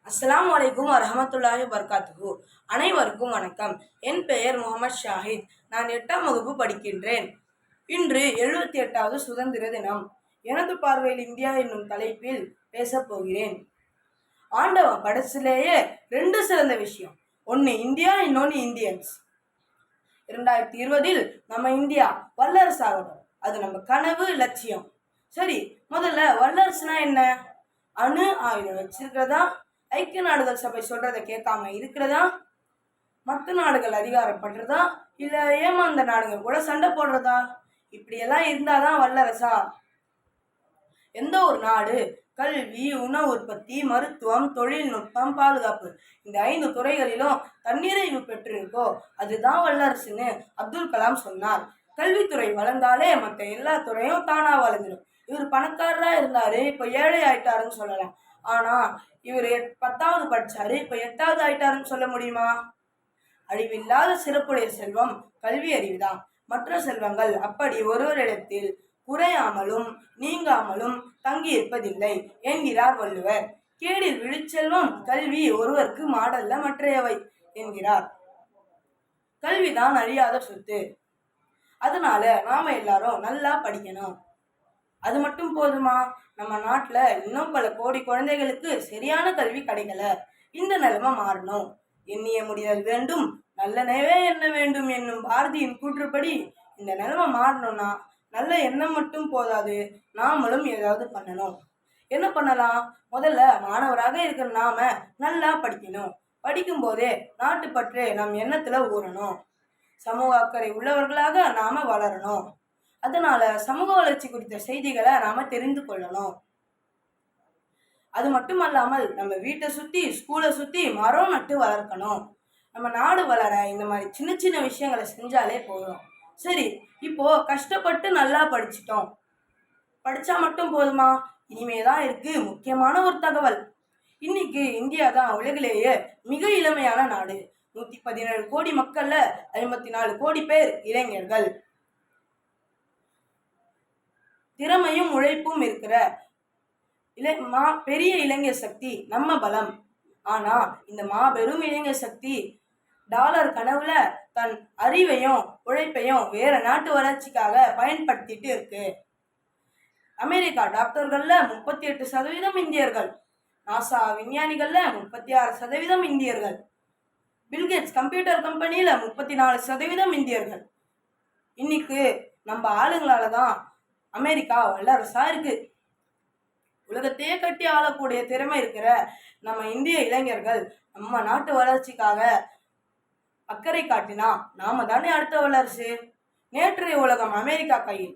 அஸ்ஸலாமு அலைக்கும் வரஹமத்துல்லாஹி வபரகாத்துஹு. அனைவருக்கும் வணக்கம். என் பெயர் முகமது ஷாஹித். நான் 8ஆம் வகுப்பு படிக்கின்றேன். இன்று 78வது சுதந்திர தினம். எனது பார்வையில் இந்தியா என்னும் தலைப்பில் பேசப் போகிறேன். ஆண்டவன் படைச்சிலேயே 2 சிறந்த விஷயம். ஒன்று இந்தியா, இன்னொன்று இந்தியன்ஸ். 2020 நம்ம இந்தியா வல்லரசு ஆகணும். அது நம்ம கனவு, லட்சியம். சரி, முதல்ல வல்லரசுனா என்ன? அணு ஆயுதம் வச்சிருக்கிறதா? ஐக்கிய நாடுகள் சபை சொல்றதை கேட்காம இருக்கிறதா? மற்ற நாடுகள் அதிகாரப்படுறதா? இல்ல ஏமாந்த நாடுகள் கூட சண்டை போடுறதா? இப்படியெல்லாம் இருந்தாதான் வல்லரசா? எந்த ஒரு நாடு கல்வி, உணவு உற்பத்தி, மருத்துவம், தொழில்நுட்பம், பாதுகாப்பு இந்த 5 துறைகளிலும் தன்னிறைவு பெற்றிருக்கோ அதுதான் வல்லரசுன்னு அப்துல் கலாம் சொன்னார். கல்வித்துறை வளர்ந்தாலே மற்ற எல்லா துறையும் தானா வளர்ந்துடும். இவர் பணக்காரரா இருந்தாரு, இப்ப ஏழை ஆயிட்டாருன்னு சொல்லலாம். ஆனா இவர் 10வது படிச்சாரு, இப்ப 8வது ஆயிட்டாருன்னு சொல்ல முடியுமா? அழிவில்லாத சிறப்புடைய செல்வம் கல்வி அறிவுதான். மற்ற செல்வங்கள் அப்படி ஒருவரிடத்தில் குறையாமலும் நீங்காமலும் தங்கி இருப்பதில்லை என்கிறார் வள்ளுவர். கேடில் விழுச்செல்வம் கல்வி ஒருவருக்கு மாடல்ல மற்றையவை என்கிறார். கல்விதான் அழியாத சொத்து. அதனால நாம எல்லாரும் நல்லா படிக்கணும். அது மட்டும் போதுமா? நம்ம நாட்டுல இன்னும் பல கோடி குழந்தைகளுக்கு சரியான கல்வி கிடைக்கல. இந்த நிலைமை மாறணும். எண்ணிய முடிதல் வேண்டும், நல்லனவே எண்ண வேண்டும் என்னும் பாரதியின் கூற்றுப்படி இந்த நிலைமை மாறணும்னா நல்ல எண்ணம் மட்டும் போதாது, நாமளும் ஏதாவது பண்ணணும். என்ன பண்ணலாம்? முதல்ல மாணவராக இருக்கிற நாம நல்லா படிக்கணும். படிக்கும் போதே நாட்டுப்பற்று நம் எண்ணத்துல ஊறணும். சமூக அக்கறை உள்ளவர்களாக நாம வளரணும். அதனால சமூக வளர்ச்சி குறித்த செய்திகளை நாம தெரிந்து கொள்ளணும். அது மட்டுமல்லாமல் நம்ம வீட்டை சுத்தி, ஸ்கூலை சுத்தி மரம் நட்டு வளர்க்கணும். நம்ம நாடு வளர இந்த மாதிரி சின்ன சின்ன விஷயங்களை செஞ்சாலே போதும். சரி, இப்போ கஷ்டப்பட்டு நல்லா படிச்சிட்டோம். படிச்சா மட்டும் போதுமா? இனிமேதான் இருக்கு முக்கியமான ஒரு தகவல். இன்னைக்கு இந்தியா தான் உலகிலேயே மிக இளமையான நாடு. 117 கோடி மக்கள்ல 54 கோடி பேர் இளைஞர்கள். திறமையும் உழைப்பும் இருக்கிற பெரிய இளைஞர் சக்தி நம்ம பலம். ஆனா இந்த மாபெரும் இளைஞர் சக்தி டாலர் கனவுல தன் அறிவையும் உழைப்பையும் வேற நாட்டு வளர்ச்சிக்காக பயன்படுத்திட்டு இருக்கு. அமெரிக்கா டாக்டர்கள்ல 38% இந்தியர்கள், நாசா விஞ்ஞானிகள்ல 36% இந்தியர்கள், பில்கேட்ஸ் கம்ப்யூட்டர் கம்பெனியில 34% இந்தியர்கள். இன்னைக்கு நம்ம ஆளுங்களாலதான் அமெரிக்கா வல்லரசா இருக்கு. உலகத்தையே கட்டி ஆளக்கூடிய திறமை இருக்கிற நம்ம இந்திய இளைஞர்கள் நம்ம நாட்டு வளர்ச்சிக்காக அக்கறை காட்டினா நாம தானே அடுத்த வல்லரசு. நேற்றைய உலகம் அமெரிக்கா கையில்,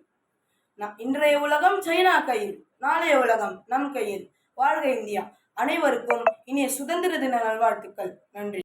இன்றைய உலகம் சைனா கையில், நாளைய உலகம் நம் கையில். வாழ்க இந்தியா! அனைவருக்கும் இனிய சுதந்திர தின நல்வாழ்த்துக்கள். நன்றி.